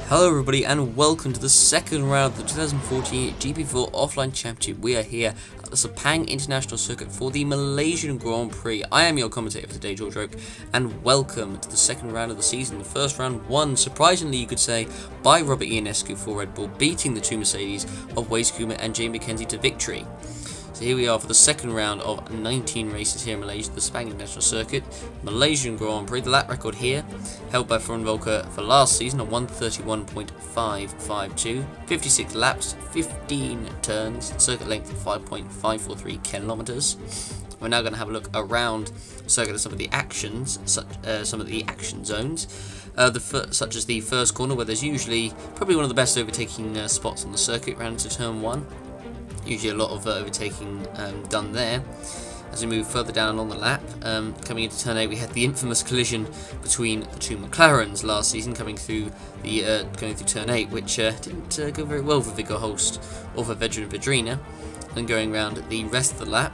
Hello everybody and welcome to the second round of the 2014 GP4 Offline Championship. We are here at the Sepang International Circuit for the Malaysian Grand Prix. I am your commentator for today, George Oak, and welcome to the second round of the season. The first round won, surprisingly you could say, by Robert Ionescu for Red Bull, beating the two Mercedes of Wade Kuma and Jamie McKenzie to victory. So here we are for the second round of 19 races here in Malaysia, the Sepang International Circuit, Malaysian Grand Prix. The lap record here, held by VOLKER for last season, at 131.552, 56 laps, 15 turns, circuit length of 5.543 kilometers. We're now going to have a look around the circuit at some of the actions, some of the action zones, such as the first corner, where there's usually probably one of the best overtaking spots on the circuit, round into turn 1. Usually a lot of overtaking done there. As we move further down on the lap, coming into turn 8, we had the infamous collision between the two McLarens last season, coming through turn 8, which didn't go very well for Viggo Holst or for Vedrina. And going around the rest of the lap,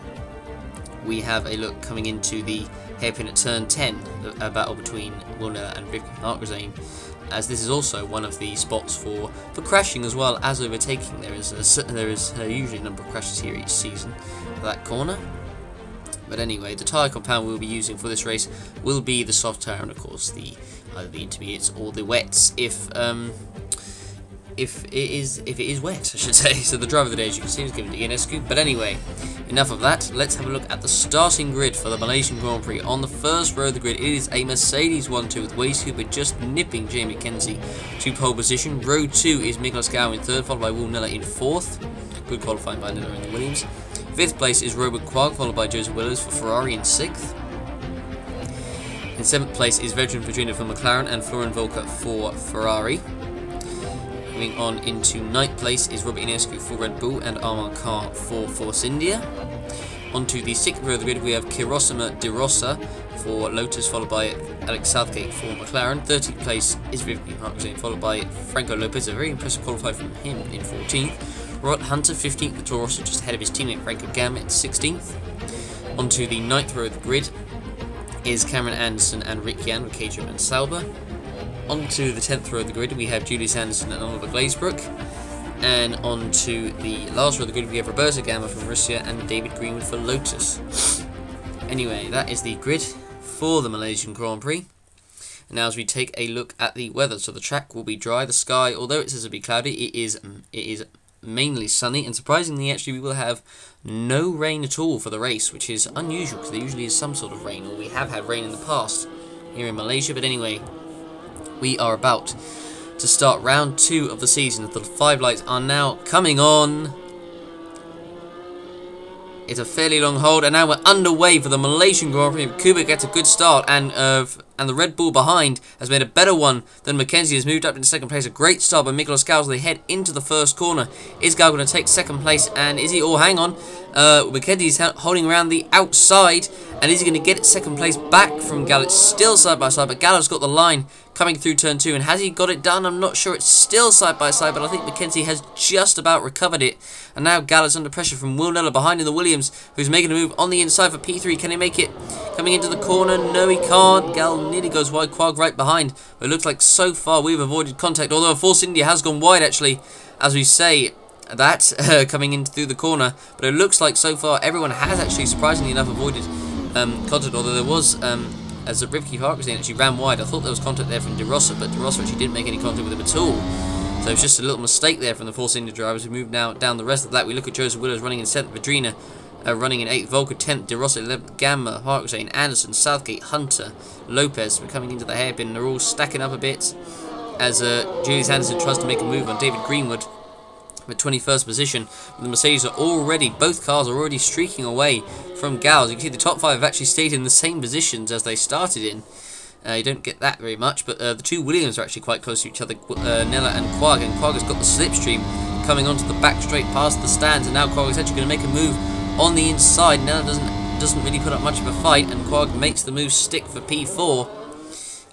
we have a look coming into the hairpin at turn 10, a battle between Will NELLER and Rivki, as this is also one of the spots for crashing as well as overtaking. There is usually a number of crashes here each season for that corner. But anyway, the tyre compound we'll be using for this race will be the soft tyre and of course either the intermediates or the wets if it is wet, I should say. So the driver of the day, as you can see, is given to Ionescu. But anyway, enough of that. Let's have a look at the starting grid for the Malaysian Grand Prix. On the first row of the grid, it is a Mercedes 1-2 with Wade Kuma just nipping Jamie McKenzie to pole position. Row 2 is Miguel in third, followed by Will NELLER in fourth. Good qualifying by NELLER in the Williams. Fifth place is Robert Quagg, followed by Joseph WILLOWS for Ferrari in sixth. In seventh place is Vedrina for McLaren and FLORIAN VOLKER for Ferrari. Moving on into ninth place is Robert Ionescu for Red Bull and ARMAR car for Force India. Onto the sixth row of the grid, we have Kirosima de Rossa for Lotus, followed by Alex Southgate for McLaren. 13th place is Rivki, followed by Franco LOPEZ, a very impressive qualifier from him in 14th. Rod Hunter 15th with TORO, just ahead of his teammate Franco GAMBA at 16th. Onto the ninth row of the grid is Cameron Anderson and Rick Yan with Caterham and Sauber. Onto the 10th row of the grid, we have Julius Anderson and Oliver GLAZEBROOK. And onto the last row of the grid, we have Roberto GAMBA from MARUSSIA and David Greenwood for Lotus. Anyway, that is the grid for the Malaysian Grand Prix. And now as we take a look at the weather, so the track will be dry. The sky, although it says it'll be cloudy, it is mainly sunny, and surprisingly actually we will have no rain at all for the race, which is unusual because there usually is some sort of rain, or we have had rain in the past here in Malaysia. But anyway, we are about to start round 2 of the season. The 5 lights are now coming on. It's a fairly long hold, and now we're underway for the Malaysian Grand Prix. Kuba gets a good start, and the Red Bull behind has made a better one than McKenzie, has moved up into second place. A great start by Miguel as they head into the first corner. Is Gal going to take second place, and is he? Oh, hang on. McKenzie's holding around the outside, and is he going to get second place back from Gal? It's still side by side, but Gal has got the line coming through turn 2, and has he got it done? I'm not sure. It's still side by side, but I think McKenzie has just about recovered it. And now Gal is under pressure from Will NELLER behind in the Williams, who's making a move on the inside for P3. Can he make it? Coming into the corner, no he can't. Gal nearly goes wide, Quagg right behind. But it looks like so far we've avoided contact, although Force India has gone wide actually, as we say that, coming in through the corner. But it looks like so far everyone has actually surprisingly enough avoided contact, although there was, as the Rivki actually ran wide. I thought there was contact there from de Rossa, but de Rossa actually didn't make any contact with him at all. So it's just a little mistake there from the Force India drivers. We move now down the rest of the lap. We look at Joseph WILLOWS running in 7th, Vedrina running in 8th, VOLKER 10th, de Rossa 11th, GAMBA, Harkzane, Anderson, Southgate, Hunter, LOPEZ. We're coming into the hairpin. They're all stacking up a bit as Julius Anderson tries to make a move on David Greenwood with 21st position. The Mercedes are already, both cars are already streaking away from Gal. As you can see, the top 5 have actually stayed in the same positions as they started in. You don't get that very much, but the two Williams are actually quite close to each other, NELLER and Quagg has got the slipstream coming onto the back straight past the stands, and now Quagg is actually going to make a move on the inside. NELLER doesn't really put up much of a fight, and Quagg makes the move stick for P4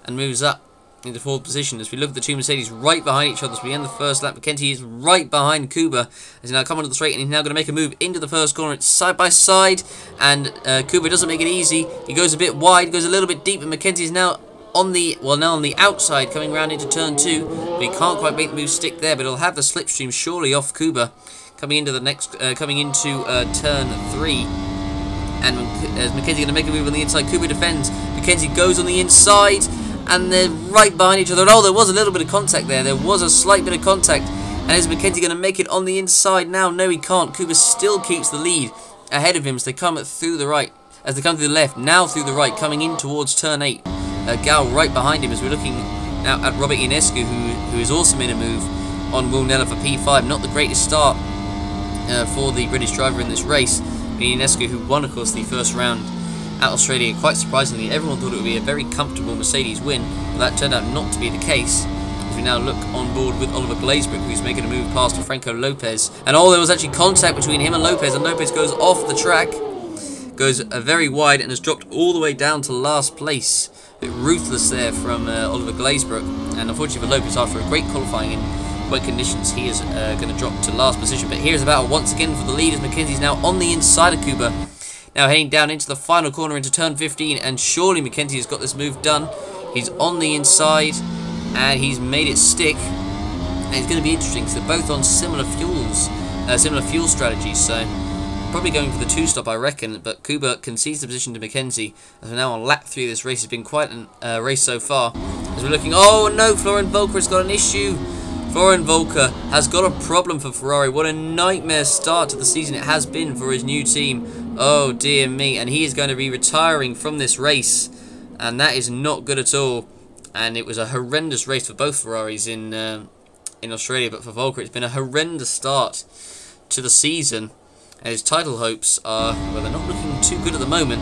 and moves up into 4th position. As we look at the two Mercedes right behind each other as we end the first lap, McKenzie is right behind Kuba as he now come onto the straight, and he's now going to make a move into the first corner. It's side by side, and Kuba doesn't make it easy. He goes a bit wide, goes a little bit deep, and McKenzie is now on the, well, now on the outside, coming round into turn 2, but he can't quite make the move stick there, but he'll have the slipstream surely off Kuba, coming into the next, turn 3, and is McKenzie going to make a move on the inside? Kuba defends, McKenzie goes on the inside, and they're right behind each other. Oh, there was a little bit of contact there, there was a slight bit of contact, and is McKenzie going to make it on the inside now? No, he can't. Kuba still keeps the lead ahead of him as they come through the right, as they come through the left, now through the right, coming in towards turn 8. Gal right behind him as we're looking now at Robert Ionescu, who is also made a move on Will NELLER for P5. Not the greatest start for the British driver in this race. Ionescu, who won, of course, the first round at Australia, quite surprisingly. Everyone thought it would be a very comfortable Mercedes win, but that turned out not to be the case. As we now look on board with Oliver GLAZEBROOK, who's making a move past Franco Lopez. And there was actually contact between him and Lopez goes off the track. Goes very wide and has dropped all the way down to last place. A bit ruthless there from Oliver GLAZEBROOK, and unfortunately for Lopez, after a great qualifying in wet conditions, he is going to drop to last position. But here's a battle once again for the lead as McKenzie's now on the inside of Kuba, now heading down into the final corner into turn 15, and surely McKenzie has got this move done. He's on the inside and he's made it stick, and it's going to be interesting because they're both on similar fuels, similar fuel strategies, so probably going for the 2-stop, I reckon, but Kuba concedes the position to McKenzie as we're now on lap 3 of this race. It's been quite a race so far. As we're looking, oh no, Florian VOLKER has got an issue. Florian VOLKER has got a problem for Ferrari. What a nightmare start to the season it has been for his new team. Oh dear me, and he is going to be retiring from this race, and that is not good at all. And it was a horrendous race for both Ferraris in Australia, but for VOLKER it's been a horrendous start to the season. And his title hopes are, well, they're not looking too good at the moment.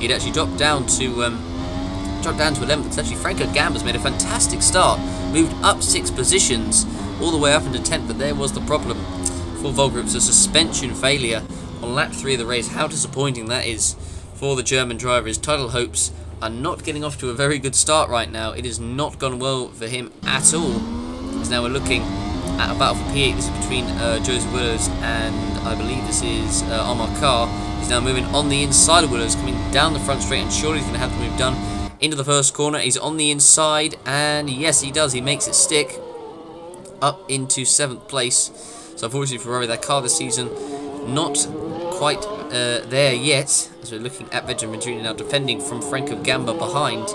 He'd actually dropped down to 11th. It's actually Franco Gamba's made a fantastic start, moved up 6 positions, all the way up into 10th, but there was the problem for VOLKER. It was a suspension failure on lap 3 of the race. How disappointing that is for the German driver. His title hopes are not getting off to a very good start right now. It has not gone well for him at all. As now we're looking at a battle for P8. This is between Joseph Willows and I believe this is ARMAR. He's now moving on the inside of Willows, coming down the front straight, and surely he's going to have the move done into the first corner. He's on the inside, and yes, he does. He makes it stick up into 7th place. So unfortunately for Ferrari, their car this season not quite there yet. As we're looking at Vedran now defending from Franco Gamba behind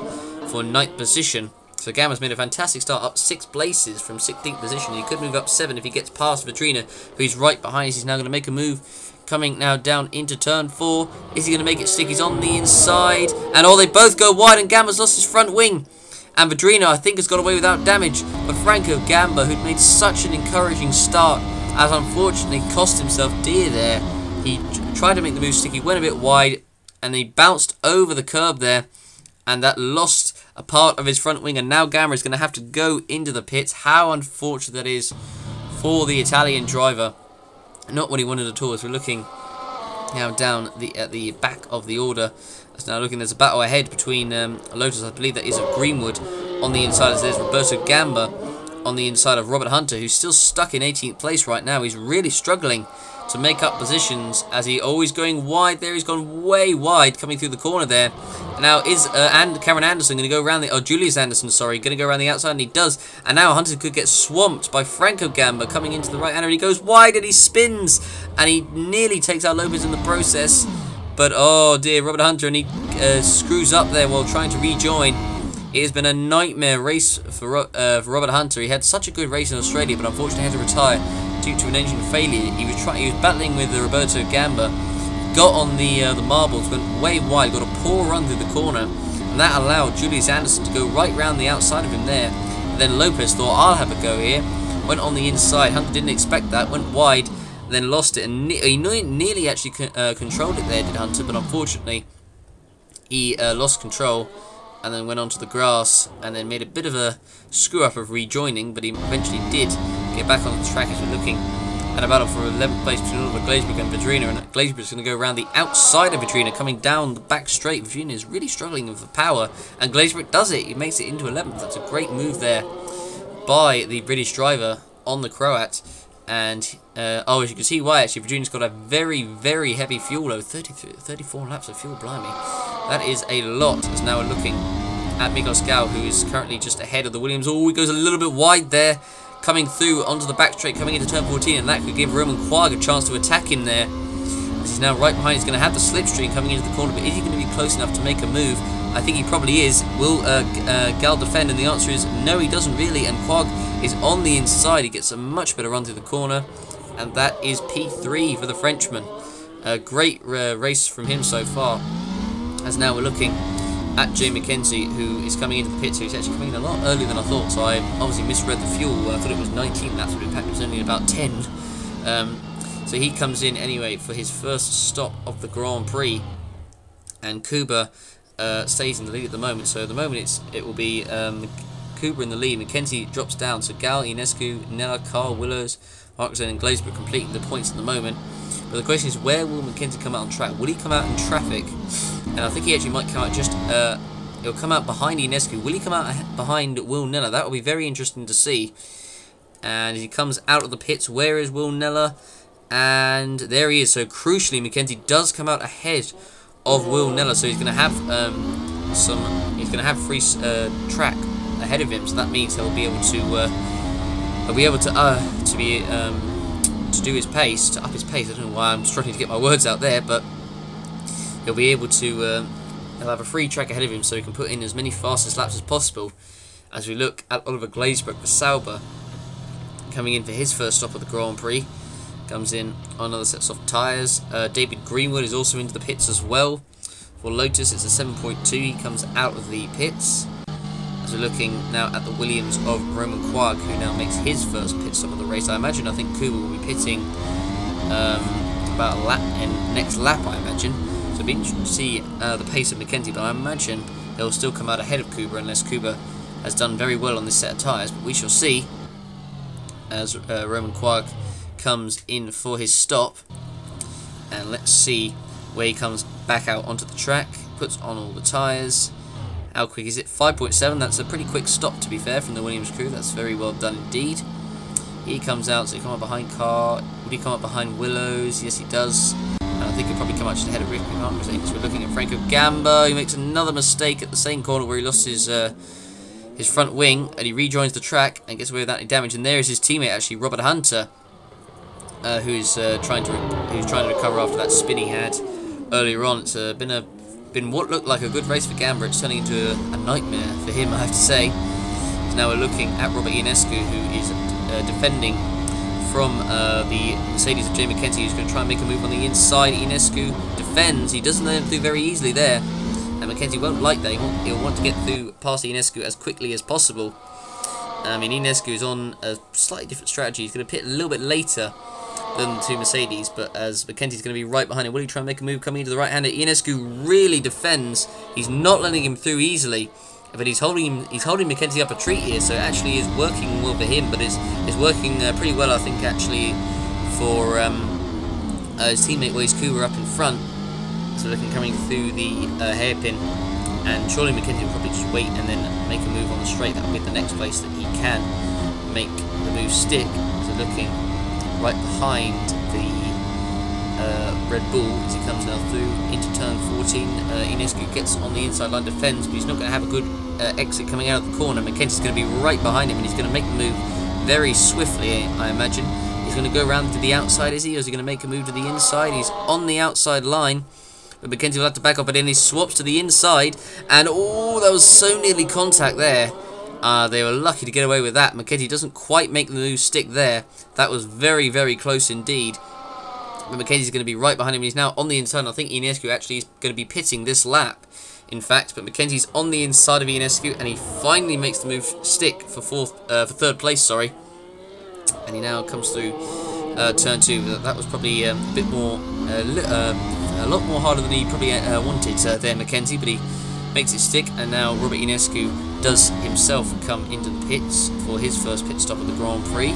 for 9th position. So Gamba's made a fantastic start, up 6 places from 16th position. He could move up 7 if he gets past Vedran, who's right behind us. He's now going to make a move, coming now down into turn 4. Is he going to make it stick? He's on the inside, and they both go wide, and Gamba's lost his front wing. And Vedran, I think, has got away without damage. But Franco Gamba, who'd made such an encouraging start, has unfortunately cost himself dear there. He tried to make the move stick, he went a bit wide, and he bounced over the curb there, and that lost a part of his front wing, and now Gamba is going to have to go into the pits. How unfortunate that is for the Italian driver. Not what he wanted at all. As we're looking now down at the back of the order, as now looking, there's a battle ahead between Lotus, I believe that is of Greenwood, on the inside, as there's Roberto Gamba on the inside of Robert Hunter, who's still stuck in 18th place right now. He's really struggling to make up positions, as he always going wide there. He's gone way wide coming through the corner there. Now is Cameron Anderson going to go around the, Julius Anderson, sorry, going to go around the outside, and he does. And now Hunter could get swamped by Franco Gamba coming into the right hander. He goes wide and he spins, and he nearly takes out Lopez in the process. But oh dear, Robert Hunter, and he screws up there while trying to rejoin. It has been a nightmare race for Robert Hunter. He had such a good race in Australia, but unfortunately had to retire due to an engine failure. He was battling with Roberto Gamba, got on the marbles, went way wide, got a poor run through the corner, and that allowed Julius Anderson to go right round the outside of him there. And then Lopez thought, I'll have a go here, went on the inside. Hunter didn't expect that, went wide, then lost it, and he nearly actually controlled it there, did Hunter, but unfortunately he lost control and then went onto the grass and then made a bit of a screw up of rejoining, but he eventually did get back on the track. As we're looking at a battle for 11th place between Oliver GLAZEBROOK and Vedran, and GLAZEBROOK is going to go around the outside of Vedran, coming down the back straight. Vedran is really struggling with the power, and GLAZEBROOK does it. He makes it into 11th. That's a great move there by the British driver on the Croat. And as you can see why, actually, Vedran's got a very, very heavy fuel load. 34 laps of fuel, blimey. That is a lot. As now we're looking at Miklos Gal, who is currently just ahead of the Williams. Oh, he goes a little bit wide there, coming through onto the back straight, coming into turn 14, and that could give Roman Quag a chance to attack him there. As he's now right behind, he's going to have the slipstream coming into the corner, but is he going to be close enough to make a move? I think he probably is. Will Gal defend? And the answer is no, he doesn't really, and Quag is on the inside. He gets a much better run through the corner, and that is P3 for the Frenchman. A great race from him so far. As now we're looking at Jay McKenzie, who is coming into the pit, so he's actually coming in a lot earlier than I thought, so I obviously misread the fuel. I thought it was 19 laps, but in fact it was only about 10. So he comes in anyway for his first stop of the Grand Prix, and Kuba stays in the lead at the moment. So at the moment it will be Kuba in the lead. McKenzie drops down, so Gal, Ionescu, NELLER, Carl, Willows, Markson and GLAZEBROOK completing the points at the moment. But the question is, where will McKenzie come out on track? Will he come out in traffic? And I think he actually might come out just... he'll come out behind Ionescu. Will he come out behind Will NELLER? That will be very interesting to see. And as he comes out of the pits, where is Will NELLER? And there he is. So crucially, McKenzie does come out ahead of Will NELLER. So he's going to have he's going to have free track ahead of him. So that means he'll be able to do his pace, to up his pace. I don't know why I'm struggling to get my words out there, but he'll be able to, he'll have a free track ahead of him, so he can put in as many fastest laps as possible. As we look at Oliver GLAZEBROOK for Sauber, coming in for his first stop of the Grand Prix, comes in on another set of soft tyres. David Greenwood is also into the pits as well. For Lotus, it's a 7.2, he comes out of the pits. As we're looking now at the Williams of Roman Quag, who now makes his first pit stop of the race. I think Kuba will be pitting about a lap and next lap, I imagine. So it'll be interesting to see the pace of McKenzie, but I imagine he'll still come out ahead of Kuba unless Kuba has done very well on this set of tyres. But we shall see as Roman Quag comes in for his stop. And let's see where he comes back out onto the track, puts on all the tyres. How quick is it? 5.7. That's a pretty quick stop, to be fair, from the Williams crew. That's very well done indeed. He comes out, so he comes up behind Carr. Would he come up behind Willows? Yes, he does. And I think he'll probably come out just ahead of Ricky Martin. So we're looking at Franco Gamba. He makes another mistake at the same corner where he lost his front wing, and he rejoins the track and gets away without any damage. And there is his teammate, actually, Robert Hunter, who's trying to recover after that spin he had earlier on. It's been what looked like a good race for Gamba. It's turning into a nightmare for him, I have to say. So now we're looking at Robert Ionescu, who is defending from the Mercedes of Jay McKenzie, who's going to try and make a move on the inside. Ionescu defends. He doesn't let him through very easily there, and McKenzie won't like that. He'll want to get through past Ionescu as quickly as possible. I mean, Ionescu is on a slightly different strategy. He's going to pit a little bit later than the two Mercedes, but as McKenzie's going to be right behind him, will he try and make a move coming into the right-hander? Ionescu really defends. He's not letting him through easily, but he's holding McKenzie up a treat here, so it actually is working well for him, but it's working pretty well, I think, actually, for his teammate Waze Kuba up in front. So looking coming through the hairpin, and surely McKenzie will probably just wait and then make a move on the straight. That will be the next place that he can make the move stick. So looking right behind the Red Bull as he comes now through into turn 14. Ionescu gets on the inside line, defends, but he's not going to have a good exit coming out of the corner. McKenzie's going to be right behind him, and he's going to make the move very swiftly, I imagine. He's going to go around to the outside, is he? Or is he going to make a move to the inside? He's on the outside line, but McKenzie will have to back up, but then he swaps to the inside, and oh, that was so nearly contact there. They were lucky to get away with that. McKenzie doesn't quite make the move stick there. That was very, very close indeed. But McKenzie's going to be right behind him. He's now on the inside. I think Ionescu actually is going to be pitting this lap, in fact. But McKenzie's on the inside of Ionescu, and he finally makes the move stick for third place. Sorry. And he now comes through turn 2. That was probably a bit more, a lot more harder than he probably wanted there, McKenzie. But he makes it stick, and now Robert Ionescu does himself come into the pits for his first pit stop of the Grand Prix.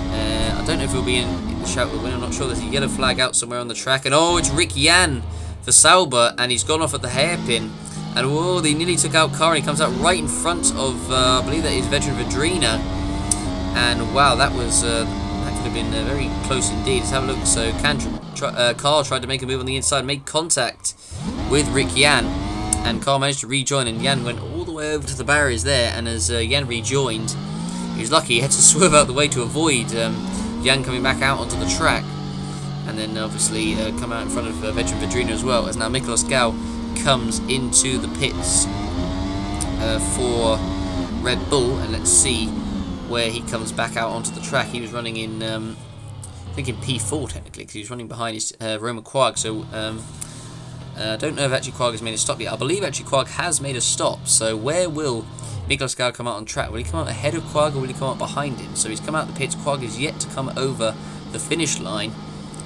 I don't know if he'll be in the shout with win. I'm not sure. There's a yellow flag out somewhere on the track, and oh, it's Rick Yan for Sauber, and he's gone off at the hairpin. And whoa, they nearly took out Carr, and he comes out right in front of, I believe that is veteran Vedrina. And wow, that was that could have been very close indeed. Let's have a look. So Carr tried to make a move on the inside, made contact with Rick Yan. and Carl managed to rejoin, and Jan went all the way over to the barriers there, and as Jan rejoined, he was lucky, he had to swerve out the way to avoid Jan coming back out onto the track, and then obviously come out in front of veteran Vedrino as well, as now Miklos Gal comes into the pits for Red Bull, and let's see where he comes back out onto the track. He was running in, I think in P4 technically, because he was running behind his Roman Quag, so I don't know if actually Quag has made a stop yet. I believe actually Quag has made a stop, so where will Miklos Gal come out on track? Will he come out ahead of Quag or will he come out behind him? So he's come out the pits, Quag is yet to come over the finish line,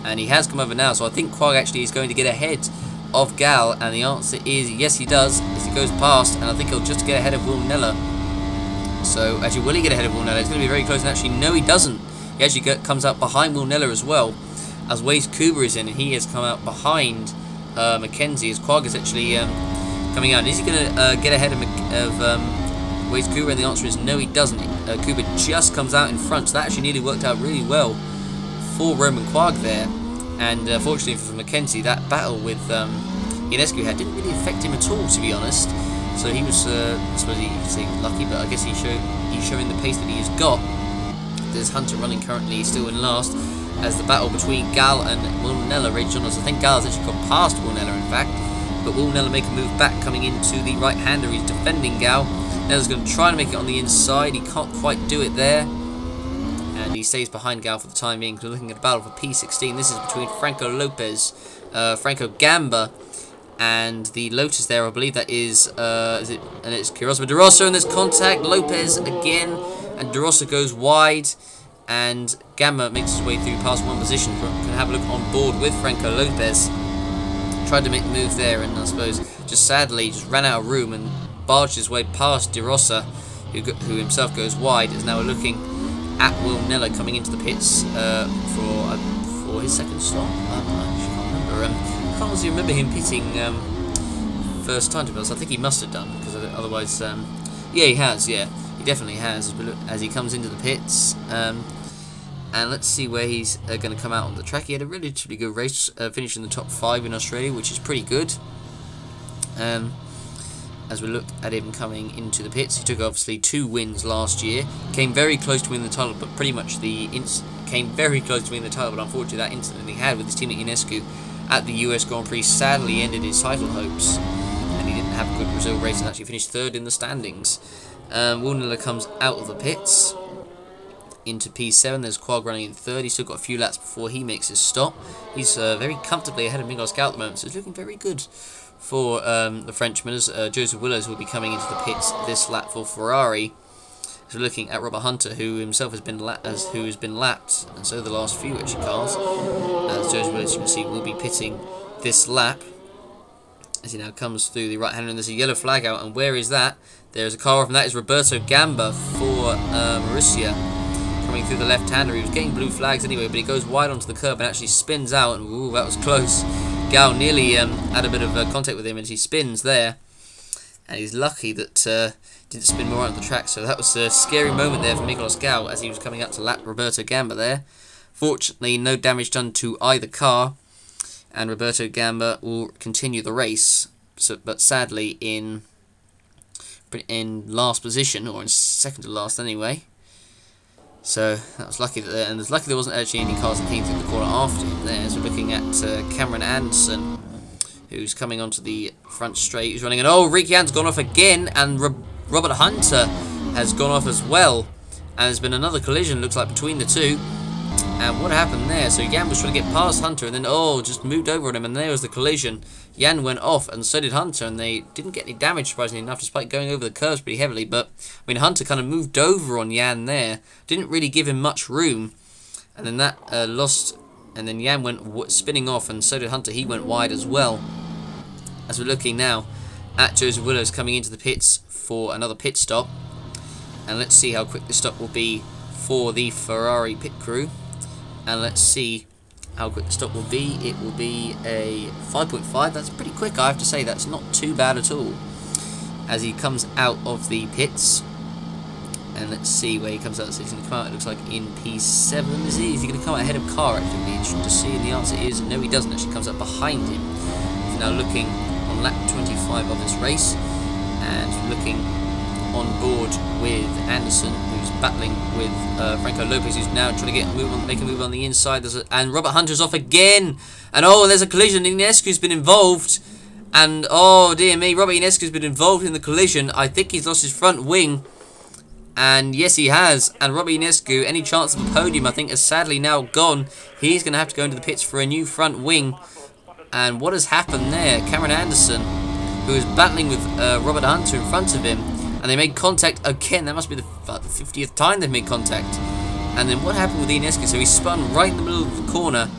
and he has come over now, so I think Quag actually is going to get ahead of Gal, and the answer is yes he does, as he goes past, and I think he'll just get ahead of Will Neller. So actually, will he get ahead of Will Neller? It's going to be very close, and actually no he doesn't. He actually comes out behind Will Neller as well, as Waze Kuba is in, and he has come out behind McKenzie, as Quag is actually coming out. And is he going to get ahead of Waze Kuba? And the answer is no he doesn't. Kuba just comes out in front, so that actually nearly worked out really well for Roman Quag there. And fortunately for McKenzie, that battle with Ionescu didn't really affect him at all, to be honest. So he was, I suppose you could say lucky, but I guess he's showing the pace that he has got. There's Hunter running currently still in last, as the battle between Gal and Will Neller rages on us. I think Gal has actually got past Will Neller, in fact, but Will Neller make a move back, coming into the right-hander. He's defending Gal. Neller's going to try to make it on the inside. He can't quite do it there, and he stays behind Gal for the time being. We're looking at a battle for P16. This is between Franco Lopez, Franco Gamba, and the Lotus there. I believe that is it? And it's Rosso de Rosso, and there's contact. Lopez again, and de Rosso goes wide, and Gamba makes his way through past one position. Can have a look on board with Franco Lopez. Tried to make the move there, and I suppose just sadly just ran out of room and barged his way past de Rosso, who himself goes wide. Is now looking at Will Neller coming into the pits for his second stop. I actually can't remember. I can't really remember him pitting first time, to be honest. I think he must have done, because otherwise, yeah, he has. Yeah, he definitely has. As he comes into the pits, and let's see where he's going to come out on the track. He had a relatively good race, finishing the top 5 in Australia, which is pretty good. As we look at him coming into the pits, he took obviously 2 wins last year. Came very close to winning the title, but pretty much came very close to winning the title. But unfortunately, that incident he had with his teammate Ionescu at the US Grand Prix sadly ended his title hopes, and he didn't have a good Brazil race and actually finished 3rd in the standings. Will Neller comes out of the pits into P7. There's Quag running in 3rd. He's still got a few laps before he makes his stop. He's very comfortably ahead of Miklos Gal at the moment, so it's looking very good for the Frenchman, as Joseph Willows will be coming into the pits this lap for Ferrari. So we're looking at Robert Hunter, who himself has been lapped, and so the last few actually cars. As Joseph Willows, you can see, will be pitting this lap as he now comes through the right hander, and there's a yellow flag out, and where is that? There's a car off, and that is Roberto Gamba for Marussia, coming through the left-hander. He was getting blue flags anyway, but he goes wide onto the curb and actually spins out, and ooh, that was close. Gal nearly had a bit of contact with him as he spins there, and he's lucky that didn't spin more out of the track. So that was a scary moment there for Miklos Gal as he was coming out to lap Roberto Gamba there. Fortunately, no damage done to either car, and Roberto Gamba will continue the race, but sadly in last position, or in second to last anyway. So that was lucky that and it's lucky there wasn't actually any cars that came through the corner after him there. So we're looking at Cameron Anderson, who's coming onto the front straight. He's running, and oh, Ricky Ann's gone off again, and Robert Hunter has gone off as well. And there's been another collision, looks like, between the two. And what happened there? So Jan was trying to get past Hunter, and then just moved over on him, and there was the collision. Jan went off, and so did Hunter, and they didn't get any damage, surprisingly enough, despite going over the curves pretty heavily. But I mean, Hunter kind of moved over on Jan there, didn't really give him much room, and then that lost. And then Jan went spinning off, and so did Hunter. He went wide as well. As we're looking now at Joseph Willows coming into the pits for another pit stop, and let's see how quick this stop will be for the Ferrari pit crew. And let's see how quick the stop will be. It will be a 5.5. That's pretty quick, I have to say. That's not too bad at all. As he comes out of the pits. And let's see where he comes out. So he's going to come out, it looks like, in P7. Is he going to come out ahead of Car, actually? It'll be interesting to see. And the answer is no, he doesn't. Actually comes up behind him. He's now looking on lap 25 of this race, and looking on board with Anderson, who's battling with Franco Lopez, who's now trying to get make a move on the inside. And Robert Hunter's off again, and oh, there's a collision. Ionescu's been involved, and oh dear me, Robert Ionescu's been involved in the collision. I think he's lost his front wing, and yes, he has. And Robert Ionescu, any chance of a podium, I think, is sadly now gone. He's going to have to go into the pits for a new front wing. And what has happened there? Cameron Anderson, who is battling with Robert Hunter in front of him, and they made contact again. That must be the 50th time they've made contact. And then what happened with Ionescu? So he spun right in the middle of the corner,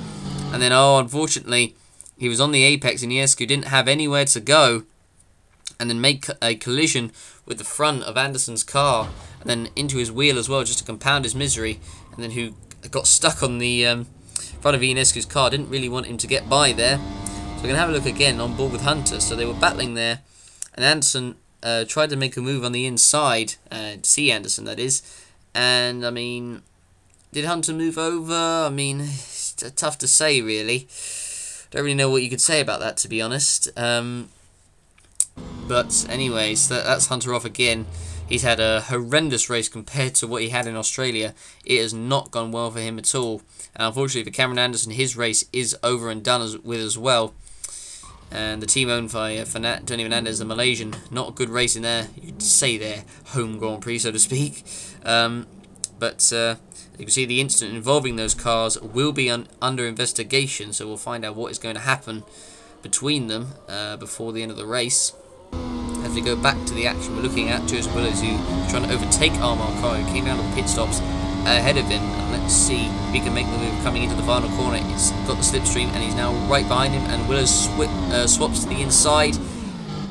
and then, oh, unfortunately, he was on the apex, and Ionescu didn't have anywhere to go, and then make a collision with the front of Anderson's car, and then into his wheel as well, just to compound his misery. And then who got stuck on the front of Ionescu's car, didn't really want him to get by there. So we're going to have a look again on board with Hunter. So they were battling there, and Anderson tried to make a move on the inside, C. Anderson that is, and I mean, did Hunter move over? I mean, it's tough to say really. Don't really know what you could say about that, to be honest. But anyways, that's Hunter off again. He's had a horrendous race compared to what he had in Australia. It has not gone well for him at all. And unfortunately for Cameron Anderson, his race is over and done with as well. And the team owned by Tony Fernandez, the Malaysian, not a good race in there. You could say their home Grand Prix, so to speak. But you can see the incident involving those cars will be under investigation. So we'll find out what is going to happen between them before the end of the race. As we go back to the action, we're looking at Joseph Willows, who is trying to overtake ARMAR car, who came down to the pit stops ahead of him. And let's see if he can make the move coming into the final corner. He's got the slipstream, and he's now right behind him. And Willows swaps to the inside,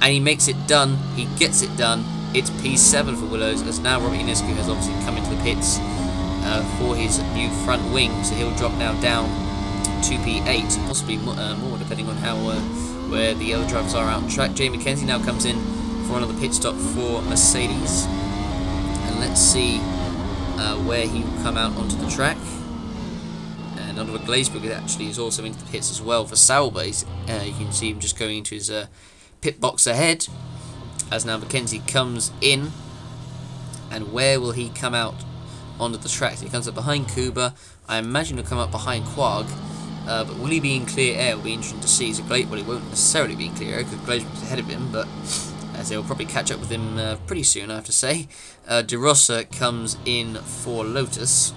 and he makes it done. He gets it done. It's P7 for Willows, as now Robert Ionescu has obviously come into the pits for his new front wing. So he'll drop now down to P8, possibly more, depending on how where the other drivers are out on track. Jay McKenzie now comes in for another pit stop for Mercedes, and let's see where he will come out onto the track. And Oliver GLAZEBROOK actually is also into the pits as well for Sauber. You can see him just going into his pit box ahead, as now McKenzie comes in. And where will he come out onto the track? So he comes up behind Kuba. I imagine he'll come up behind Quag. But will he be in clear air? Will be interesting to see. So well, he won't necessarily be in clear air because GLAZEBROOK's ahead of him, but as they'll probably catch up with him pretty soon, I have to say. De Rossa comes in for Lotus,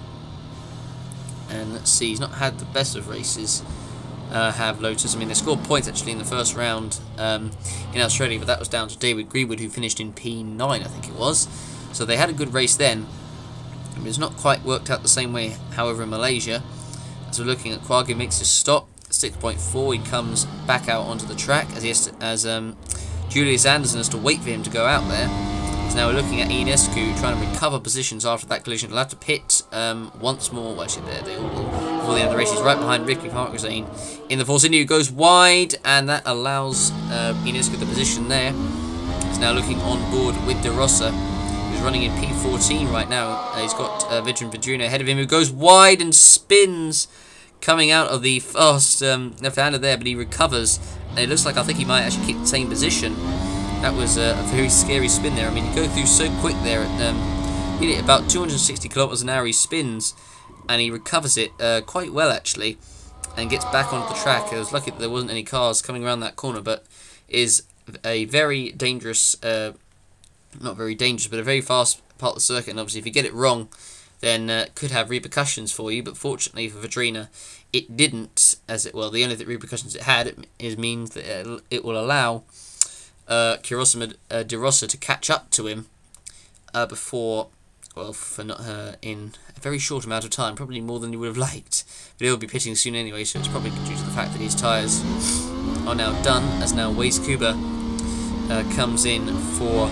and let's see, he's not had the best of races. Have Lotus. I mean, they scored points actually in the first round in Australia, but that was down to David Greenwood, who finished in P9, I think it was. So they had a good race then. I mean, it's not quite worked out the same way, however, in Malaysia. As we're looking at Quag, he makes his stop, 6.4, he comes back out onto the track, as Julius Anderson has to wait for him to go out there. So now we're looking at Ionescu trying to recover positions after that collision. He'll have to pit once more. Well, actually, they all will. Before the end of the race, he's right behind Ricky Parkazane in the Force India, who goes wide, and that allows Ionescu the position there. He's now looking on board with De Rossa, who's running in P14 right now. He's got Veteran Vidrino ahead of him, who goes wide and spins, coming out of the fast left-hander there, but he recovers. And it looks like, I think he might actually keep the same position. That was a very scary spin there. I mean, you go through so quick there. At about 260 kilometers an hour he spins, and he recovers it quite well actually, and gets back onto the track. I was lucky that there wasn't any cars coming around that corner, but is a very dangerous, not very dangerous, but a very fast part of the circuit. And obviously, if you get it wrong, then it could have repercussions for you. But fortunately for Vidrina, it didn't. The only repercussions it had means that it will allow Kirosima De Rossa to catch up to him before, well, in a very short amount of time, probably more than he would have liked. But he'll be pitting soon anyway, so it's probably due to the fact that his tyres are now done, as now Waze Kuba comes in for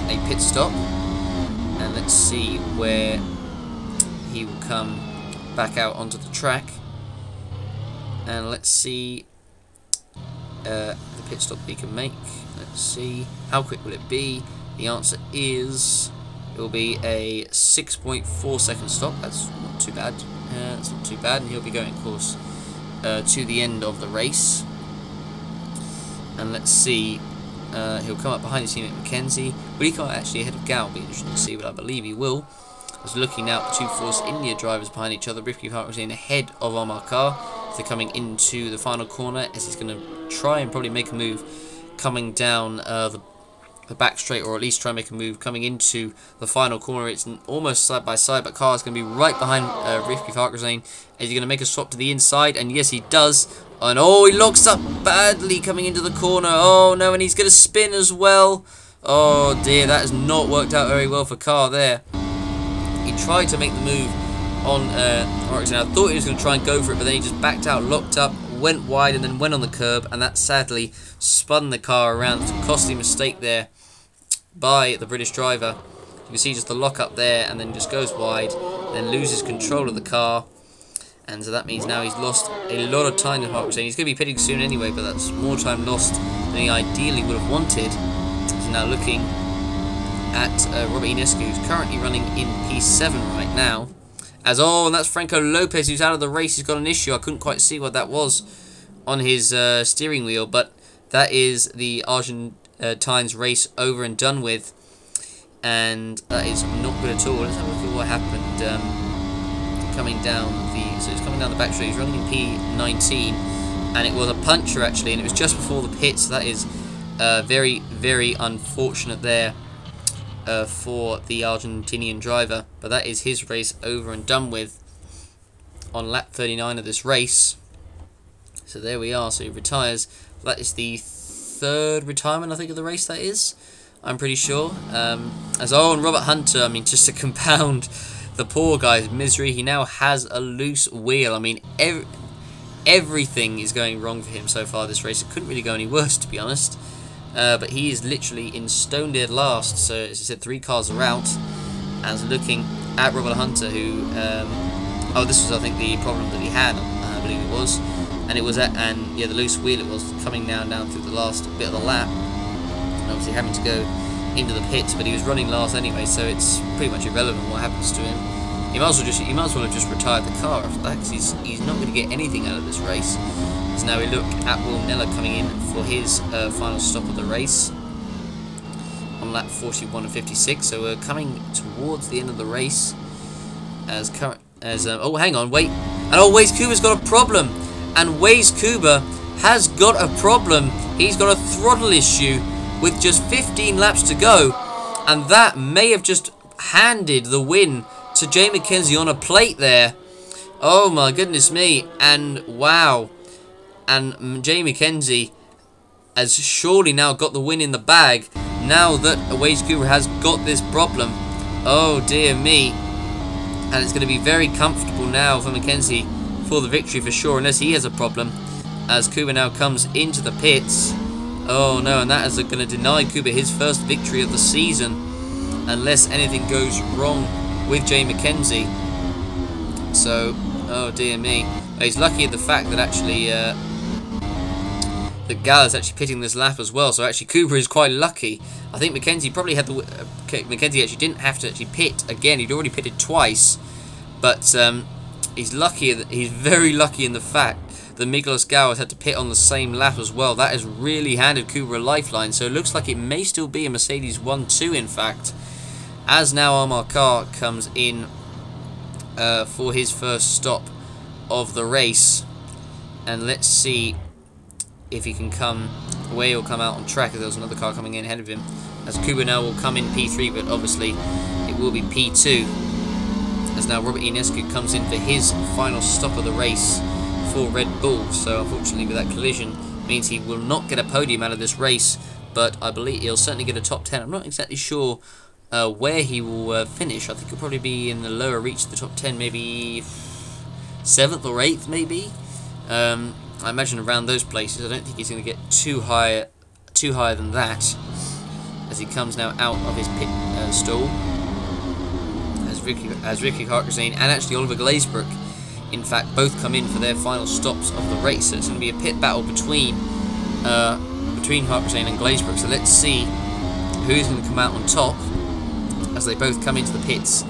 a pit stop. And let's see where he will come back out onto the track. And let's see the pit stop he can make. Let's see, how quick will it be? The answer is it will be a 6.4 second stop. That's not too bad. That's not too bad, and he'll be going, of course, to the end of the race. And let's see, he'll come up behind his teammate McKenzie. Will he come out actually ahead of Gal? Be interesting to see, but I believe he will. As looking now at the two Force India drivers behind each other, Rifki Hartwig ahead of ARMAR car. They're coming into the final corner as he's going to try and probably make a move coming down the back straight, or at least try and make a move coming into the final corner. It's almost side by side, but Car's going to be right behind Rifki Hartwig. Is he going to make a swap to the inside? And yes, he does. And oh, he locks up badly coming into the corner. Oh no, and he's going to spin as well. Oh dear, that has not worked out very well for Car there. He tried to make the move on Hartwig. I thought he was going to try and go for it, but then he just backed out, locked up, went wide, and then went on the curb, and that sadly spun the car around. It's a costly mistake there by the British driver. You can see just the lock up there, and then just goes wide, then loses control of the car. And so that means now he's lost a lot of time to Hartwig. He's going to be pitting soon anyway, but that's more time lost than he ideally would have wanted. He's now looking at Robert Inescu, who's currently running in P7 right now. And that's Franco Lopez, who's out of the race. He's got an issue. I couldn't quite see what that was on his steering wheel, but that is the Argentines race over and done with. And that is not good at all. Let's have a look at what happened. So he's coming down the back straight. He's running in P19, and it was a puncture actually, and it was just before the pits. So that is very, very unfortunate there for the Argentinian driver. But that is his race over and done with on lap 39 of this race. So there we are. So he retires. That is the third retirement, I think, of the race. That is, I'm pretty sure. And Robert Hunter. I mean, just to compound the poor guy's misery, he now has a loose wheel. I mean, everything is going wrong for him so far this race. It couldn't really go any worse, to be honest. But he is literally in stone dead last. So, as I said, 3 cars are out. And looking at Robert Hunter, who... this was, I think, the problem that he had, I believe it was. And it was the loose wheel, it was coming down through the last bit of the lap. And obviously having to go into the pits, but he was running last anyway, so it's pretty much irrelevant what happens to him. He might as well have just retired the car after that, because he's not going to get anything out of this race. So now we look at Will NELLER coming in for his final stop of the race on lap 41 and 56. So we're coming towards the end of the race. Oh, hang on, wait. And Waze Kuba's got a problem. And Waze Kuba has got a problem. He's got a throttle issue with just 15 laps to go, and that may have just handed the win to Jay McKenzie on a plate there. Oh my goodness me, and wow. And Jay McKenzie has surely now got the win in the bag, now that Waze Kuba has got this problem. Oh dear me. And it's going to be very comfortable now for McKenzie for the victory for sure, unless he has a problem, as Kuba now comes into the pits. Oh no, and that is going to deny Kuba his first victory of the season, unless anything goes wrong with Jay McKenzie. So, oh dear me. He's lucky at the fact that actually that Gal is actually pitting this lap as well. So actually Kuba is quite lucky. I think McKenzie probably had the... McKenzie actually didn't have to actually pit again. He'd already pitted twice. But he's lucky. He's very lucky in the fact that Miguelos Gal has had to pit on the same lap as well. That has really handed Kuba a lifeline. So it looks like it may still be a Mercedes 1-2 in fact, as now ARMAR car comes in for his first stop of the race. And let's see if he can come away. He'll come out on track. There's another car coming in ahead of him, as Kuba now will come in P3, but obviously it will be P2, as now Robert Inescu comes in for his final stop of the race for Red Bull. So unfortunately with that collision means he will not get a podium out of this race, but I believe he'll certainly get a top 10. I'm not exactly sure where he will finish. I think he'll probably be in the lower reach of the top 10, maybe 7th or 8th maybe. I imagine around those places. I don't think he's going to get too higher than that, as he comes now out of his pit stall, as Ricky Hartwig and actually Oliver Glazebrook in fact both come in for their final stops of the race. So it's going to be a pit battle between Hartwig and Glazebrook. So let's see who's going to come out on top as they both come into the pits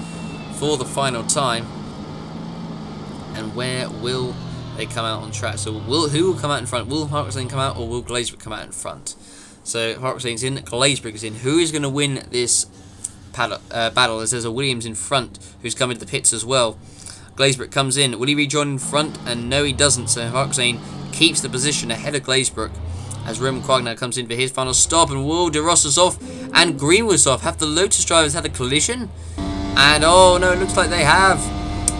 for the final time, and where will they come out on track. So who will come out in front? Will Hartwell come out, or will GLAZEBROOK come out in front? So Hartwell's in, GLAZEBROOK is in. Who is going to win this battle? As there's a Williams in front who's coming to the pits as well. GLAZEBROOK comes in. Will he rejoin in front? And no, he doesn't. So Hartwell keeps the position ahead of GLAZEBROOK as Roman Quagnar comes in for his final stop. And whoa, De Rossa's off and Greenwood's off. Have the Lotus drivers had a collision? And oh no, it looks like they have.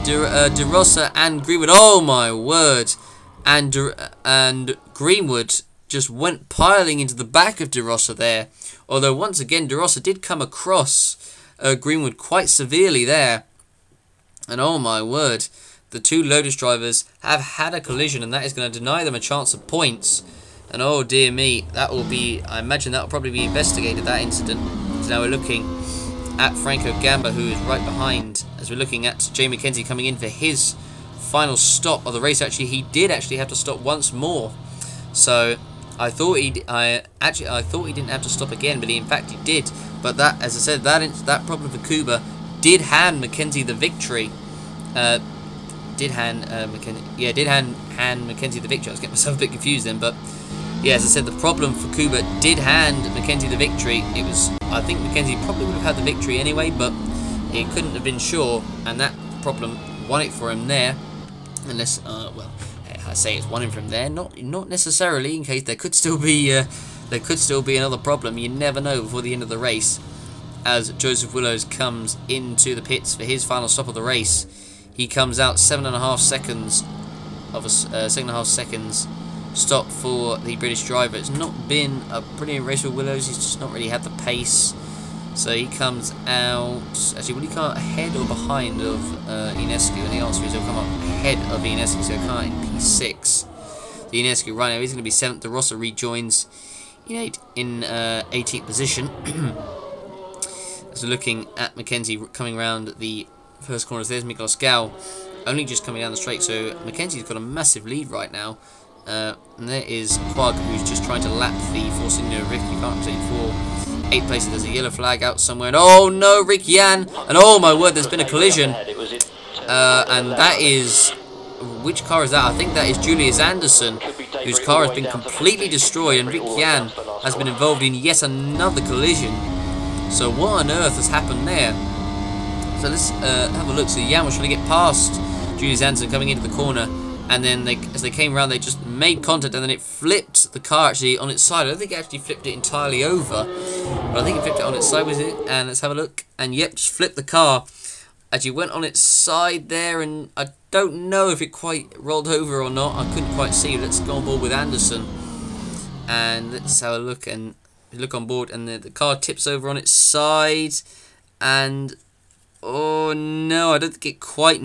De Rossa and Greenwood. Oh my word! And Greenwood just went piling into the back of De Rossa there. Although once again, De Rossa did come across Greenwood quite severely there. And oh my word, the two Lotus drivers have had a collision, and that is going to deny them a chance of points. And oh dear me, that will be, I imagine that will probably be investigated, that incident. So now we're looking at Franco Gamba, who is right behind, as we're looking at Jay McKenzie coming in for his final stop of the race. Actually, he did actually have to stop once more. So I thought he didn't have to stop again, but in fact he did. But that, as I said, that problem for Kuba did hand McKenzie the victory. Did hand McKenzie the victory. I was getting myself a bit confused then, but yeah, as I said, the problem for Kuba did hand McKenzie the victory. It was, I think McKenzie probably would have had the victory anyway, but it couldn't have been sure, and that problem won it for him there. Unless, well, I say it's won him from there, not necessarily, in case there could still be another problem. You never know before the end of the race. As Joseph Willows comes into the pits for his final stop of the race, he comes out 7.5 seconds of a 7.5 seconds stop for the British driver. It's not been a brilliant race for Willows. He's just not really had the pace. So he comes out. Actually, will he come out ahead or behind of Ionescu? And the answer is he'll come up ahead of Ionescu. So he'll come out in P6. The Ionescu right now, he's going to be 7th. De Rossa rejoins in 18th position. So looking at McKenzie coming round the first corners, there's Miguel Scal only just coming down the straight. So McKenzie's got a massive lead right now. And there is Quag, who's just trying to lap the Force India of Ricky Parkson for 8 places. There's a yellow flag out somewhere. And oh no, Rick Yan! And oh my word, there's been a collision. And that is, which car is that? I think that is Julius Anderson, whose car has been completely destroyed, and Rick Yan has been involved in yet another collision. So what on earth has happened there? So let's have a look. So Yan was trying to get past Julius Anderson coming into the corner, and then as they came around, they just made contact, and then it flipped the car actually on its side. I don't think it actually flipped it entirely over, but I think it flipped it on its side, was it? And let's have a look. And yep, just flipped the car. Actually went on its side there, and I don't know if it quite rolled over or not. I couldn't quite see. Let's go on board with Anderson, and let's have a look and look on board. And the car tips over on its side, and oh no, I don't think it quite,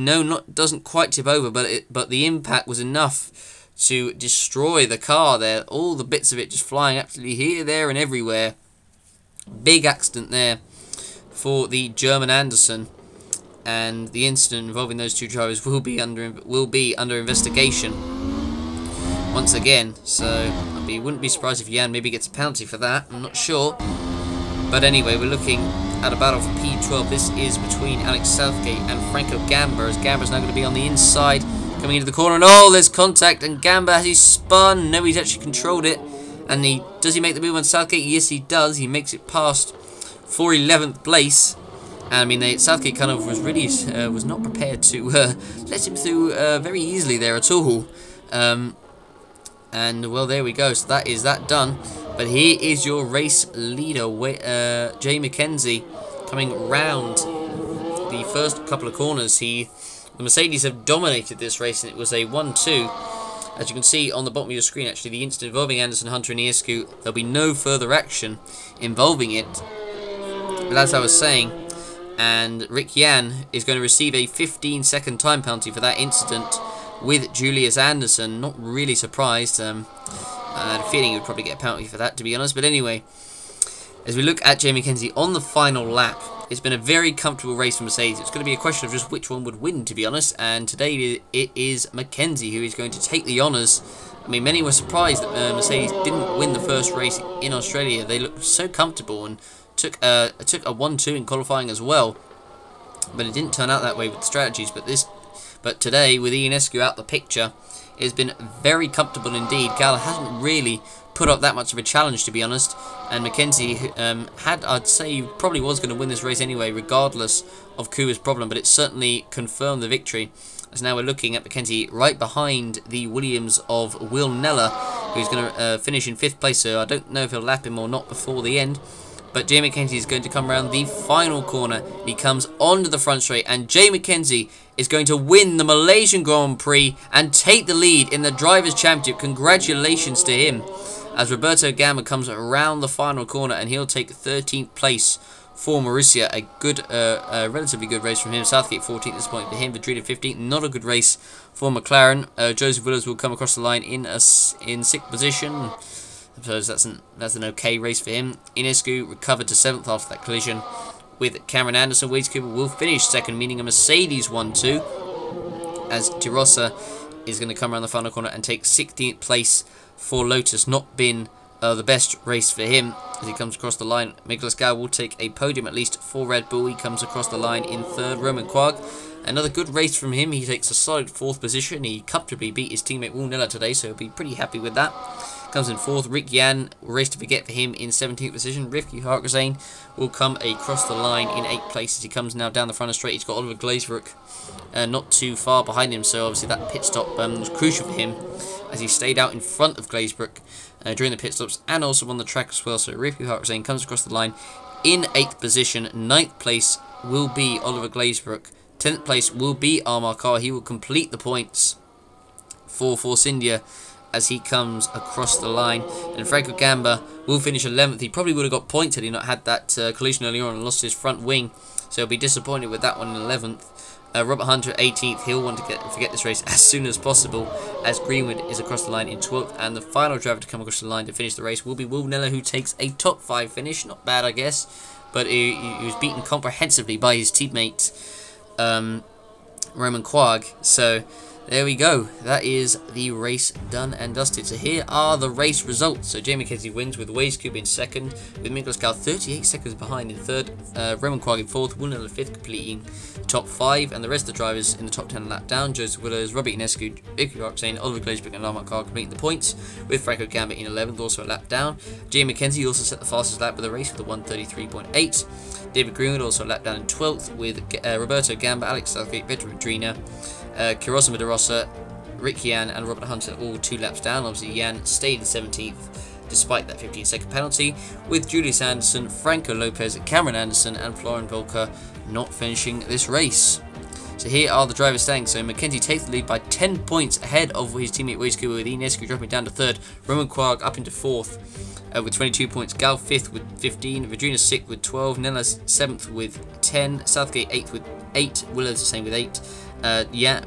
doesn't quite tip over, but the impact was enough to destroy the car there. All the bits of it just flying absolutely here, there, and everywhere. Big accident there for the German Anderson, and the incident involving those two drivers will be under investigation once again. So I wouldn't be surprised if Jan maybe gets a penalty for that. I'm not sure. But anyway, we're looking at a battle for P12. This is between Alex Southgate and Franco Gamba, as Gamba's now going to be on the inside, coming into the corner, and oh, there's contact, and Gamba, has he spun? No, he's actually controlled it. And does he make the move on Southgate? Yes, he does. He makes it past for 11th place. And I mean, Southgate kind of was really was not prepared to let him through very easily there at all. And well, there we go. So that is that done. But here is your race leader, Jay McKenzie, coming round the first couple of corners. The Mercedes have dominated this race, and it was a 1-2. As you can see on the bottom of your screen, actually, the incident involving Anderson, Hunter, and Ionescu, there'll be no further action involving it. But as I was saying, and Rick Yan is going to receive a 15-second time penalty for that incident with Julius Anderson. Not really surprised. I had a feeling he would probably get a penalty for that, to be honest. But anyway, as we look at Jay McKenzie on the final lap, it's been a very comfortable race for Mercedes. It's going to be a question of just which one would win, to be honest. And today it is McKenzie who is going to take the honours. I mean, many were surprised that Mercedes didn't win the first race in Australia. They looked so comfortable and took a 1-2 in qualifying as well. But it didn't turn out that way with the strategies. But today, with Ionescu out the picture, It's been very comfortable indeed. Gal hasn't really put up that much of a challenge, to be honest, and McKenzie I'd say, probably was going to win this race anyway, regardless of Kuba's problem, but it certainly confirmed the victory. As now we're looking at McKenzie right behind the Williams of Will Neller, who's going to finish in 5th place, so I don't know if he'll lap him or not before the end. But Jay McKenzie is going to come around the final corner. He comes onto the front straight, and Jay McKenzie is going to win the Malaysian Grand Prix and take the lead in the Drivers' Championship. Congratulations to him. As Roberto Gamba comes around the final corner, and he'll take 13th place for Marussia. A good, relatively good race from him. Southgate 14th at this point for him. Vidrina 15th. Not a good race for McLaren. Joseph Willows will come across the line in 6th position. I suppose that's an okay race for him. Inescu recovered to 7th after that collision with Cameron Anderson. Wade Cooper will finish 2nd, meaning a Mercedes 1-2. As De Rossa is going to come around the final corner and take 16th place for Lotus. Not been the best race for him as he comes across the line. Nicolas Gal will take a podium at least for Red Bull. He comes across the line in 3rd. Roman Quag, another good race from him. He takes a solid 4th position. He comfortably beat his teammate Will Neller today, so he'll be pretty happy with that. Comes in 4th. Rick Yan, race to forget for him in 17th position. Rifki Harkazane will come across the line in 8th place as he comes now down the front of straight. He's got Oliver Glazebrook not too far behind him, so obviously that pit stop was crucial for him as he stayed out in front of Glazebrook during the pit stops and also on the track as well. So Rifki Harkazane comes across the line in 8th position. 9th place will be Oliver Glazebrook. 10th place will be ARMAR. He will complete the points for Force India as he comes across the line. And Franco Gamba will finish 11th. He probably would have got points had he not had that collision earlier on and lost his front wing, so he'll be disappointed with that one in 11th. Robert Hunter 18th. He'll want to forget this race as soon as possible as Greenwood is across the line in 12th. And the final driver to come across the line to finish the race will be Will Neller, who takes a top 5 finish. Not bad, I guess, but he was beaten comprehensively by his teammate Roman Quag. So there we go. That is the race done and dusted. So here are the race results. So Jay McKenzie wins with Waze Cube in 2nd, with Nicolas Gal 38 seconds behind in 3rd, Roman Quag in 4th, Will Neller 5th, completing top 5, and the rest of the drivers in the top 10 lap down. Joseph Willows, Robbie Inescu, Vicky Roxane, Oliver Glazebrook and ARMAR completing the points, with Franco Gamba in 11th, also a lap down. Jay McKenzie also set the fastest lap of the race with a 1:33.8. David Greenwood also a lap down in 12th, with Roberto Gamba, Alex Southgate, Victor Vidrina, Kirosima De Rossa, Rick Yan and Robert Hunter all 2 laps down. Obviously Yan stayed in 17th despite that 15-second penalty, with Julius Anderson, Franco Lopez, Cameron Anderson and Florian VOLKER not finishing this race. So here are the driver standings. So McKenzie takes the lead by 10 points ahead of his teammate Waze with Inescu dropping down to 3rd, Roman Quag up into 4th with 22 points, Gal 5th with 15, Vidrina 6th with 12, Neller 7th with 10, Southgate 8th with 8, Willows the same with 8.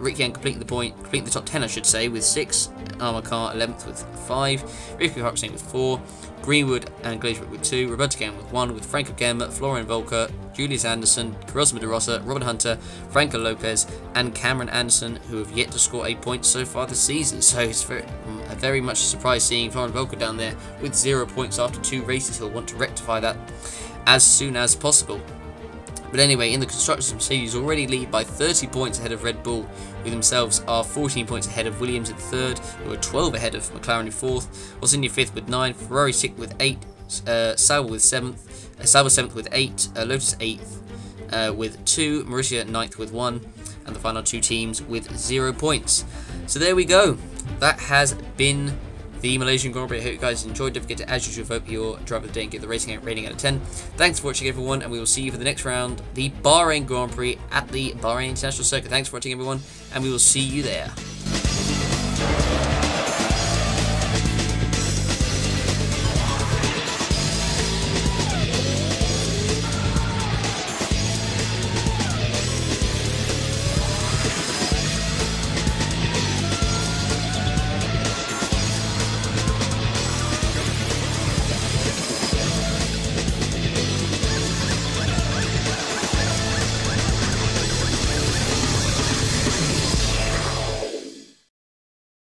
Rick Yan completing the top 10 I should say, with 6, ARMAR 11th with 5, Rifki Harkazane with 4, Greenwood and Glazebrook with 2, Roberto Gamba with 1, with Franco Gamba, Florian VOLKER, Julius Anderson, Kirosima De Rossa, Robert Hunter, Franco Lopez and Cameron Anderson, who have yet to score 8 points so far this season. So it's very much a surprise seeing Florian VOLKER down there with 0 points after 2 races. He'll want to rectify that as soon as possible. But anyway, in the Constructors, Mercedes already lead by 30 points ahead of Red Bull, who themselves are 14 points ahead of Williams in 3rd, who are 12 ahead of McLaren in 4th, Force India 5th with 9, Ferrari 6th with 8, Sauber 7th with 8, Lotus 8th with 2, Marussia 9th with 1, and the final 2 teams with 0 points. So there we go. That has been the Malaysian Grand Prix. I hope you guys enjoyed. Don't forget to, as usual, vote your driver of the day and give the rating out of 10. Thanks for watching, everyone, and we will see you for the next round, the Bahrain Grand Prix at the Bahrain International Circuit. Thanks for watching, everyone, and we will see you there.